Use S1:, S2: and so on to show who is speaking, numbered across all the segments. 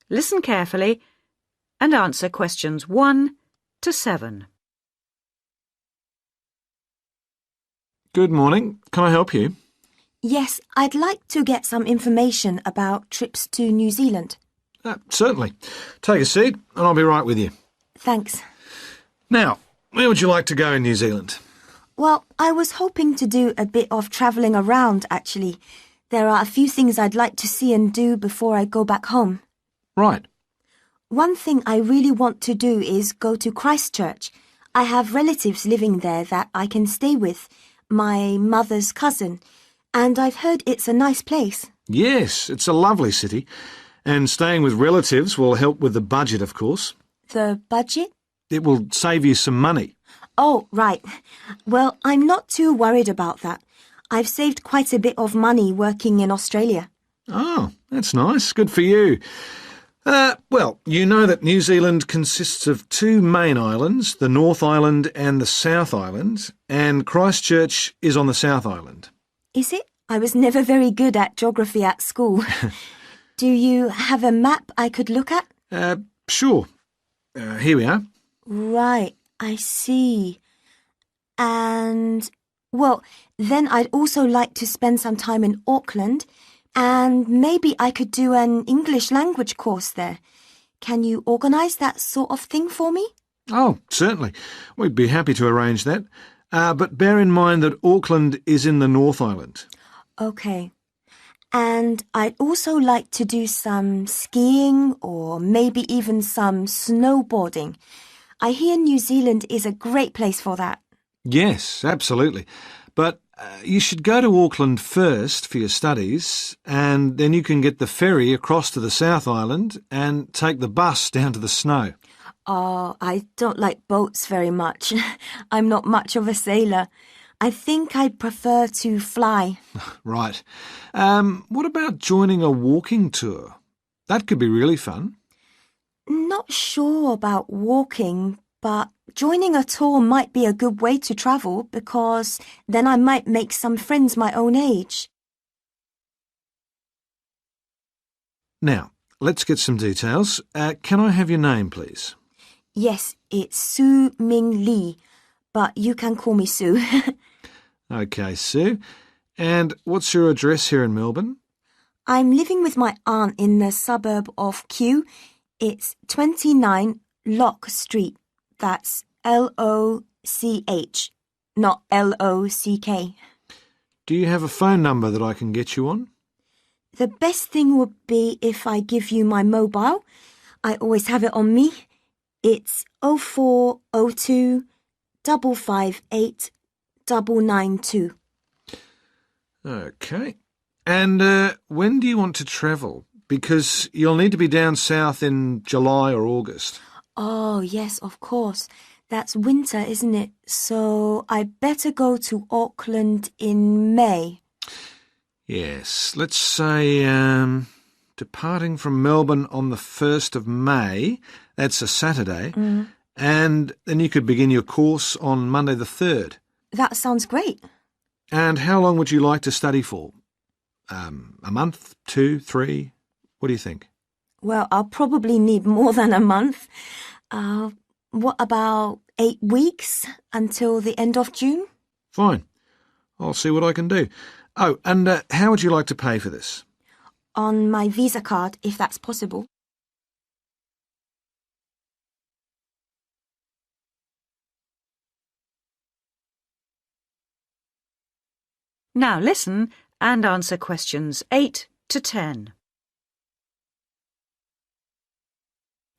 S1: Listen carefully and answer questions 1 to 7.
S2: Good morning. Can I help you?
S3: Yes, I'd like to get some information about trips to New Zealand.
S2: Certainly. Take a seat and I'll be right with you.
S3: Thanks.
S2: Now, where would you like to go in New Zealand?
S3: Well, I was hoping to do a bit of travelling around, actually. There are a few things I'd like to see and do before I go back home.
S2: Right.
S3: One thing I really want to do is go to Christchurch. I have relatives living there that I can stay with, my mother's cousin, and I've heard it's a nice place.
S2: Yes, it's a lovely city. And staying with relatives will help with the budget, of course.
S3: The budget?
S2: It will save you some money.
S3: Oh, right. Well, I'm not too worried about that. I've saved quite a bit of money working in Australia.
S2: Oh, that's nice. Good for you. Well, you know that New Zealand consists of 2 main islands, the North Island and the South Island, and Christchurch is on the South Island.
S3: Is it? I was never very good at geography at school. Do you have a map I could look at?
S2: Sure. Here we are.
S3: Right, I see. And, well, then I'd also like to spend some time in Auckland, and maybe I could do an English language course there. Can you organise that sort of thing for me?
S2: Oh, certainly. We'd be happy to arrange that. But bear in mind that Auckland is in the North Island.
S3: OK. And I'd also like to do some skiing or maybe even some snowboarding. I hear New Zealand is a great place for that.
S2: Yes, absolutely. But you should go to Auckland first for your studies, and then you can get the ferry across to the South Island and take the bus down to the snow.
S3: Oh, I don't like boats very much. I'm not much of a sailor. I think I'd prefer to fly.
S2: Right. What about joining a walking tour? That could be really fun.
S3: Not sure about walking, but joining a tour might be a good way to travel because then I might make some friends my own age.
S2: Now, let's get some details. Can I have your name, please?
S3: Yes, it's Su Ming Lee, but you can call me Sue.
S2: OK, Sue. And what's your address here in Melbourne?
S3: I'm living with my aunt in the suburb of Kew. It's 29 Lock Street. That's L-O-C-H, not L-O-C-K.
S2: Do you have a phone number that I can get you on?
S3: The best thing would be if I give you my mobile. I always have it on me. It's 0402 558 992.
S2: OK. And when do you want to travel? Because you'll need to be down south in July or August.
S3: Oh, yes, of course. That's winter, isn't it? So I better go to Auckland in May.
S2: Yes, let's say departing from Melbourne on the 1st of May, that's a Saturday, and then you could begin your course on Monday the 3rd.
S3: That sounds great.
S2: And how long would you like to study for? A month, 2, 3? What do you think?
S3: Well, I'll probably need more than a month. What about 8 weeks until the end of June?
S2: Fine. I'll see what I can do. Oh, and how would you like to pay for this?
S3: On my Visa card, if that's possible.
S1: Now listen and answer questions 8 to 10.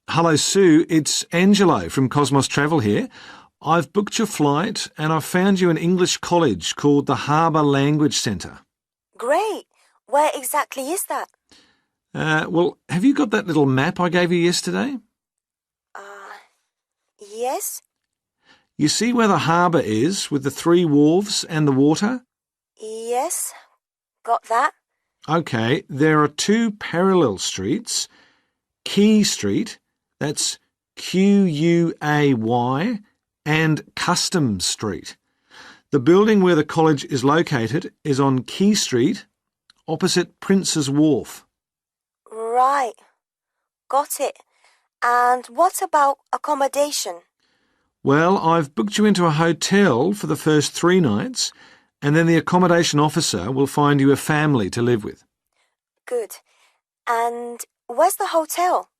S2: Hello, Sue. It's Angelo from Cosmos Travel here. I've booked your flight and I've found you an English college called the Harbour Language Centre.
S3: Great. Where exactly is that?
S2: Well, have you got that little map I gave you yesterday?
S3: Yes?
S2: You see where the harbour is with the 3 wharves and the water?
S3: Yes. Got that?
S2: OK, there are 2 parallel streets. Quay Street, that's Q-U-A-Y, and Customs Street. The building where the college is located is on Quay Street, opposite Prince's Wharf.
S3: Right. Got it. And what about accommodation?
S2: Well, I've booked you into a hotel for the first 3 nights, and then the accommodation officer will find you a family to live with.
S3: Good. And where's the hotel?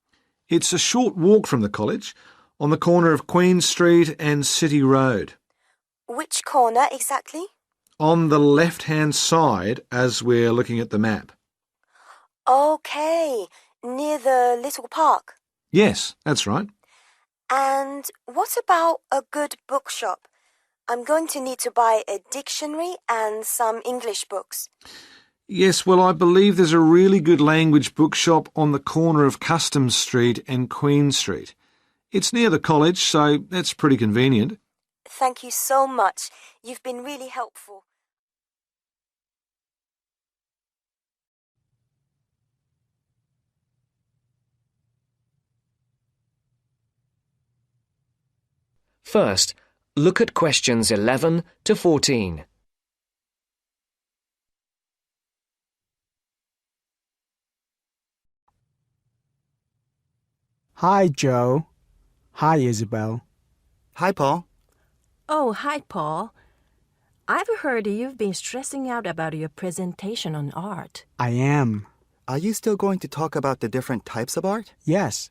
S2: It's a short walk from the college, on the corner of Queen Street and City Road.
S3: Which corner exactly?
S2: On the left-hand side as we're looking at the map.
S3: Okay, near the little park.
S2: Yes, that's right.
S3: And what about a good bookshop? I'm going to need to buy a dictionary and some English books.
S2: Yes, well, I believe there's a really good language bookshop on the corner of Customs Street and Queen Street. It's near the college, so that's pretty convenient.
S3: Thank you so much. You've been really helpful.
S4: First, look at questions 11 to 14.
S5: Hi, Joe. Hi, Isabel.
S6: Hi, Paul.
S7: Oh, hi, Paul. I've heard you've been stressing out about your presentation on art.
S5: I am.
S6: Are you still going to talk about the different types of art?
S5: Yes.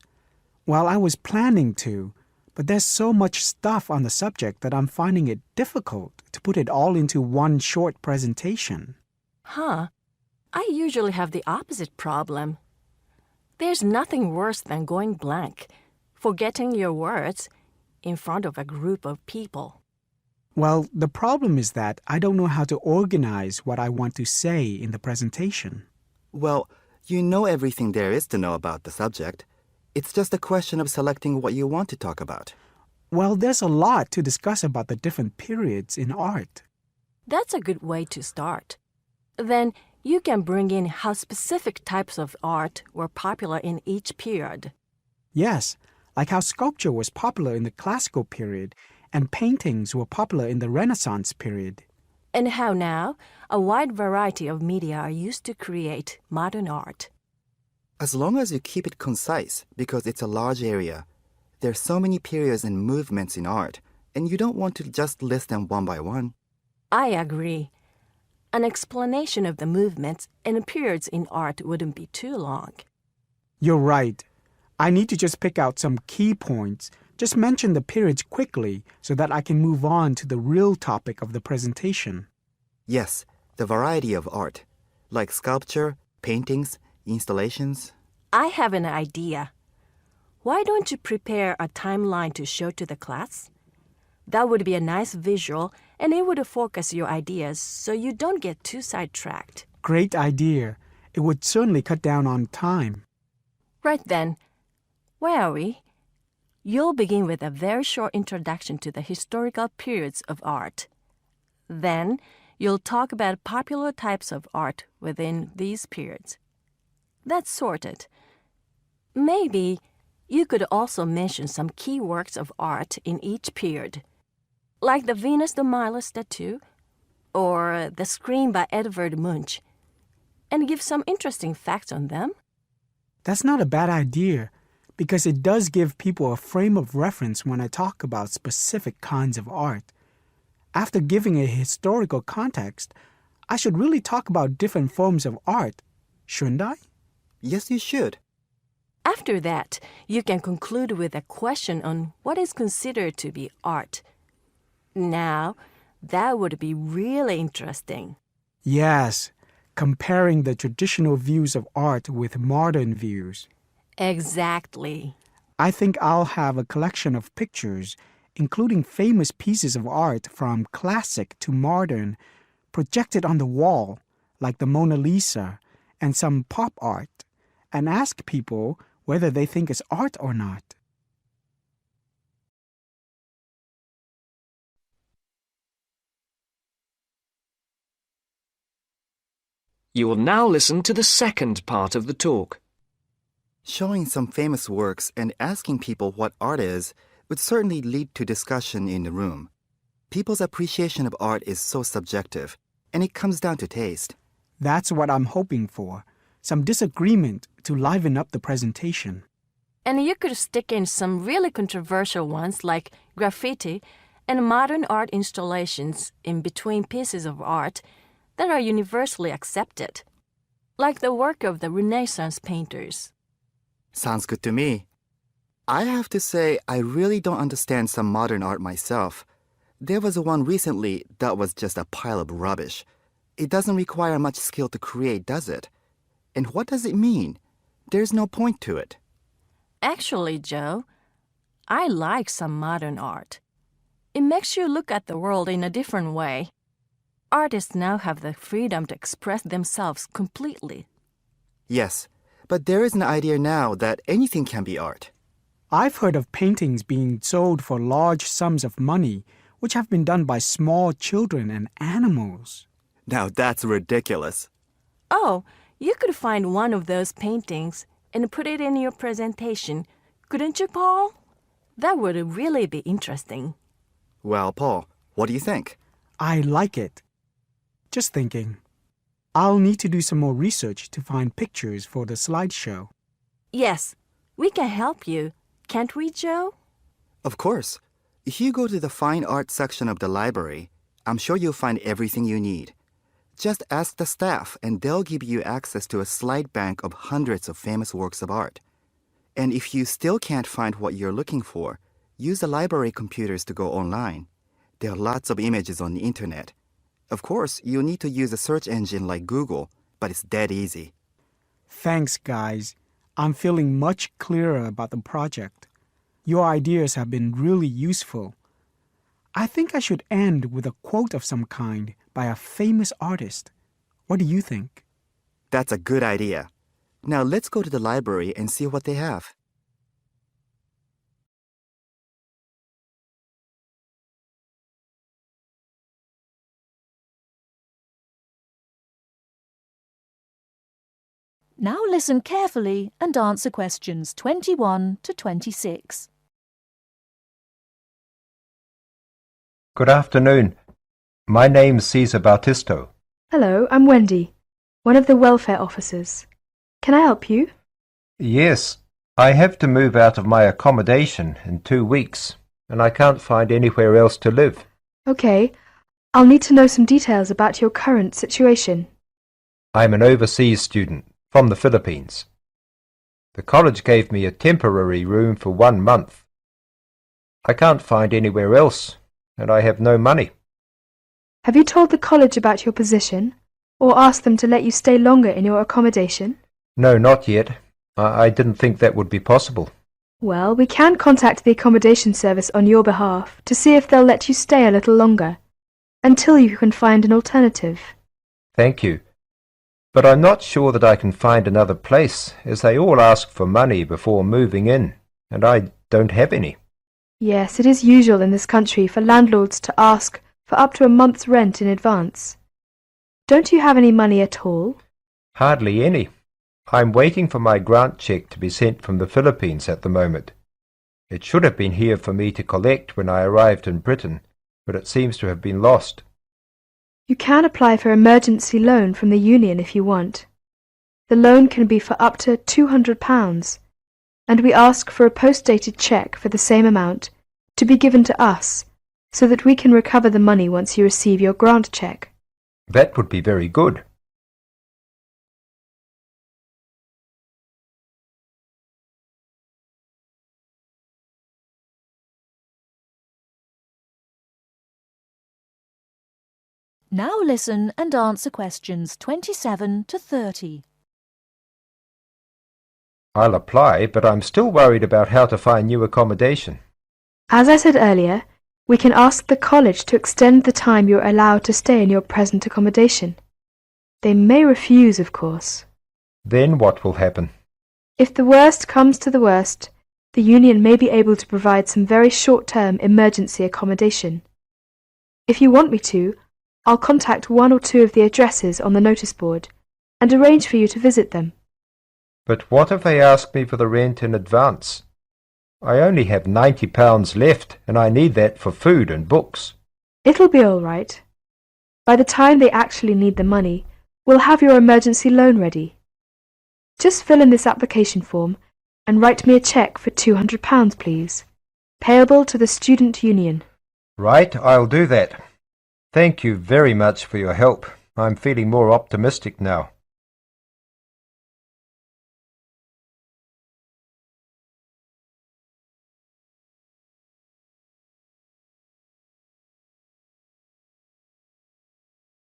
S5: Well, I was planning to, but there's so much stuff on the subject that I'm finding it difficult to put it all into one short presentation.
S7: Huh? I usually have the opposite problem. There's nothing worse than going blank, forgetting your words in front of a group of people.
S5: Well, the problem is that I don't know how to organize what I want to say in the presentation.
S6: Well, you know everything there is to know about the subject. It's just a question of selecting what you want to talk about.
S5: Well, there's a lot to discuss about the different periods in art.
S7: That's a good way to start. Then you can bring in how specific types of art were popular in each period.
S5: Yes, like how sculpture was popular in the classical period and paintings were popular in the Renaissance period.
S7: And how now a wide variety of media are used to create modern art.
S6: As long as you keep it concise, because it's a large area, there's so many periods and movements in art, and you don't want to just list them one by one.
S7: I agree. An explanation of the movements and periods in art wouldn't be too long.
S5: You're right. I need to just pick out some key points. Just mention the periods quickly so that I can move on to the real topic of the presentation.
S6: Yes, the variety of art, like sculpture, paintings, installations.
S7: I have an idea. Why don't you prepare a timeline to show to the class? That would be a nice visual, and it would focus your ideas so you don't get too sidetracked.
S5: Great idea. It would certainly cut down on time.
S7: Right then. Where are we? You'll begin with a very short introduction to the historical periods of art. Then, you'll talk about popular types of art within these periods. That's sorted. Maybe you could also mention some key works of art in each period, like the Venus de Milo statue or the Scream by Edvard Munch, and give some interesting facts on them.
S5: That's not a bad idea, because it does give people a frame of reference when I talk about specific kinds of art. After giving a historical context, I should really talk about different forms of art, shouldn't I?
S6: Yes, you should.
S7: After that, you can conclude with a question on what is considered to be art. Now, that would be really interesting.
S5: Yes, comparing the traditional views of art with modern views.
S7: Exactly.
S5: I think I'll have a collection of pictures, including famous pieces of art from classic to modern, projected on the wall, like the Mona Lisa, and some pop art, and ask people whether they think it's art or not.
S4: You will now listen to the second part of the talk.
S6: Showing some famous works and asking people what art is would certainly lead to discussion in the room. People's appreciation of art is so subjective, and it comes down to taste.
S5: That's what I'm hoping for, some disagreement to liven up the presentation.
S7: And you could stick in some really controversial ones like graffiti and modern art installations in between pieces of art that are universally accepted, like the work of the Renaissance painters.
S6: Sounds good to me. I have to say, I really don't understand some modern art myself. There was one recently that was just a pile of rubbish. It doesn't require much skill to create, does it? And what does it mean? There's no point to it.
S7: Actually, Joe, I like some modern art. It makes you look at the world in a different way. Artists now have the freedom to express themselves completely.
S6: Yes, but there is an idea now that anything can be art.
S5: I've heard of paintings being sold for large sums of money, which have been done by small children and animals.
S6: Now that's ridiculous.
S7: Oh, you could find one of those paintings and put it in your presentation, couldn't you, Paul? That would really be interesting.
S6: Well, Paul, what do you think?
S5: I like it. Just thinking. I'll need to do some more research to find pictures for the slideshow.
S7: Yes, we can help you. Can't we, Joe?
S6: Of course. If you go to the fine art section of the library, I'm sure you'll find everything you need. Just ask the staff and they'll give you access to a slide bank of hundreds of famous works of art. And if you still can't find what you're looking for, use the library computers to go online. There are lots of images on the internet. Of course, you'll need to use a search engine like Google, but it's dead easy.
S5: Thanks, guys. I'm feeling much clearer about the project. Your ideas have been really useful. I think I should end with a quote of some kind by a famous artist. What do you think?
S6: That's a good idea. Now let's go to the library and see what they have.
S8: Now listen carefully and answer questions 21 to 26.
S9: Good afternoon. My name's Cesar Bautisto.
S10: Hello, I'm Wendy, one of the welfare officers. Can I help you?
S9: Yes, I have to move out of my accommodation in 2 weeks, and I can't find anywhere else to live.
S10: Okay, I'll need to know some details about your current situation.
S9: I'm an overseas student from the Philippines. The college gave me a temporary room for 1 month. I can't find anywhere else, and I have no money.
S10: Have you told the college about your position, or asked them to let you stay longer in your accommodation?
S9: No, not yet. I didn't think that would be possible.
S10: Well, we can contact the accommodation service on your behalf to see if they'll let you stay a little longer, until you can find an alternative.
S9: Thank you. But I'm not sure that I can find another place, as they all ask for money before moving in, and I don't have any.
S10: Yes, it is usual in this country for landlords to ask for up to a month's rent in advance. Don't you have any money at all?
S9: Hardly any. I'm waiting for my grant cheque to be sent from the Philippines at the moment. It should have been here for me to collect when I arrived in Britain, but it seems to have been lost.
S10: You can apply for emergency loan from the union if you want. The loan can be for up to £200, and we ask for a post-dated cheque for the same amount to be given to us, so that we can recover the money once you receive your grant cheque.
S9: That would be very good.
S8: Now listen and answer questions 27 to 30.
S9: I'll apply, but I'm still worried about how to find new accommodation.
S10: As I said earlier, we can ask the college to extend the time you're allowed to stay in your present accommodation. They may refuse, of course.
S9: Then what will happen?
S10: If the worst comes to the worst, the union may be able to provide some very short-term emergency accommodation. If you want me to, I'll contact 1 or 2 of the addresses on the notice board and arrange for you to visit them.
S9: But what if they ask me for the rent in advance? I only have £90 left, and I need that for food and books.
S10: It'll be all right. By the time they actually need the money, we'll have your emergency loan ready. Just fill in this application form and write me a cheque for £200, please, payable to the Student Union.
S9: Right, I'll do that. Thank you very much for your help. I'm feeling more optimistic now.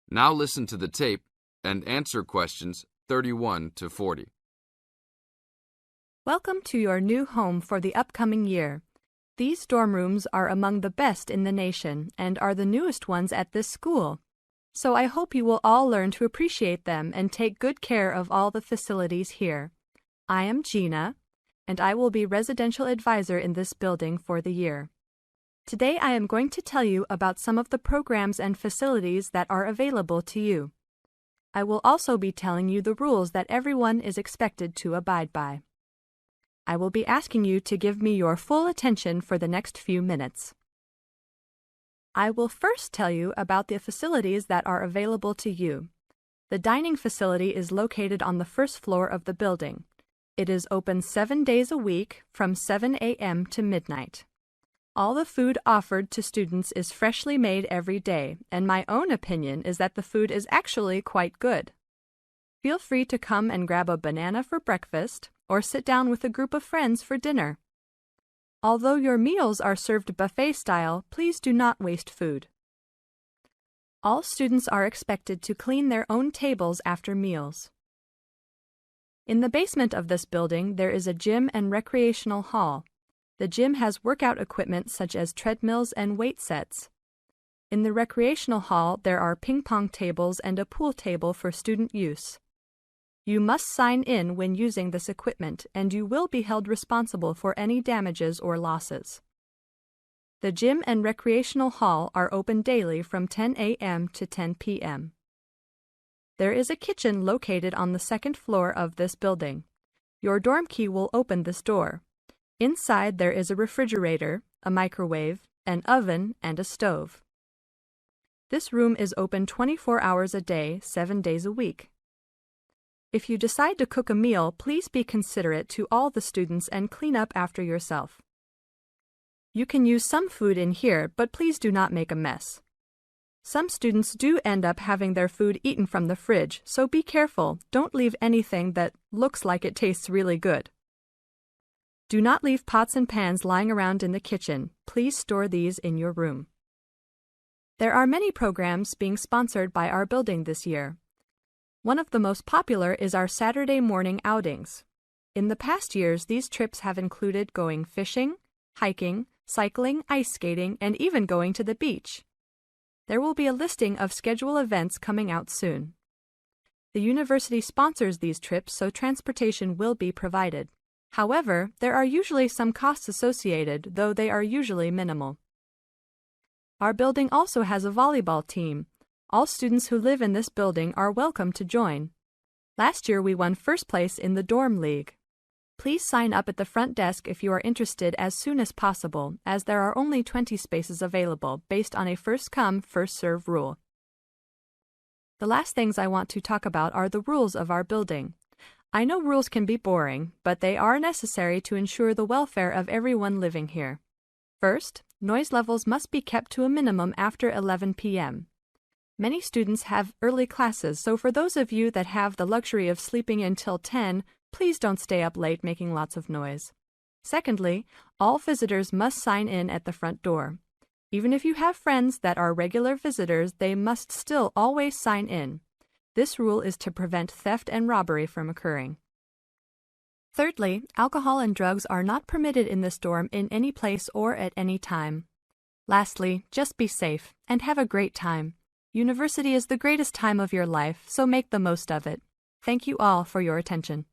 S11: Now listen to the tape and answer questions 31 to 40.
S12: Welcome to your new home for the upcoming year. These dorm rooms are among the best in the nation and are the newest ones at this school. So I hope you will all learn to appreciate them and take good care of all the facilities here. I am Gina, and I will be residential advisor in this building for the year. Today I am going to tell you about some of the programs and facilities that are available to you. I will also be telling you the rules that everyone is expected to abide by. I will be asking you to give me your full attention for the next few minutes. I will first tell you about the facilities that are available to you. The dining facility is located on the first floor of the building. It is open 7 days a week from 7 a.m. to midnight. All the food offered to students is freshly made every day, and my own opinion is that the food is actually quite good. Feel free to come and grab a banana for breakfast or sit down with a group of friends for dinner. Although your meals are served buffet style, please do not waste food. All students are expected to clean their own tables after meals. In the basement of this building, there is a gym and recreational hall. The gym has workout equipment such as treadmills and weight sets. In the recreational hall, there are ping pong tables and a pool table for student use. You must sign in when using this equipment, and you will be held responsible for any damages or losses. The gym and recreational hall are open daily from 10 a.m. to 10 p.m. There is a kitchen located on the second floor of this building. Your dorm key will open this door. Inside there is a refrigerator, a microwave, an oven, and a stove. This room is open 24 hours a day, 7 days a week. If you decide to cook a meal, please be considerate to all the students and clean up after yourself. You can use some food in here, but please do not make a mess. Some students do end up having their food eaten from the fridge, so be careful. Don't leave anything that looks like it tastes really good. Do not leave pots and pans lying around in the kitchen. Please store these in your room. There are many programs being sponsored by our building this year. One of the most popular is our Saturday morning outings. In the past years, these trips have included going fishing, hiking, cycling, ice skating, and even going to the beach. There will be a listing of scheduled events coming out soon. The university sponsors these trips, so transportation will be provided. However, there are usually some costs associated, though they are usually minimal. Our building also has a volleyball team. All students who live in this building are welcome to join. Last year we won first place in the dorm league. Please sign up at the front desk if you are interested as soon as possible, as there are only 20 spaces available based on a first-come, first-served rule. The last things I want to talk about are the rules of our building. I know rules can be boring, but they are necessary to ensure the welfare of everyone living here. First, noise levels must be kept to a minimum after 11 p.m. Many students have early classes, so for those of you that have the luxury of sleeping until 10, please don't stay up late making lots of noise. Secondly, all visitors must sign in at the front door. Even if you have friends that are regular visitors, they must still always sign in. This rule is to prevent theft and robbery from occurring. Thirdly, alcohol and drugs are not permitted in this dorm in any place or at any time. Lastly, just be safe and have a great time. University is the greatest time of your life, so make the most of it. Thank you all for your attention.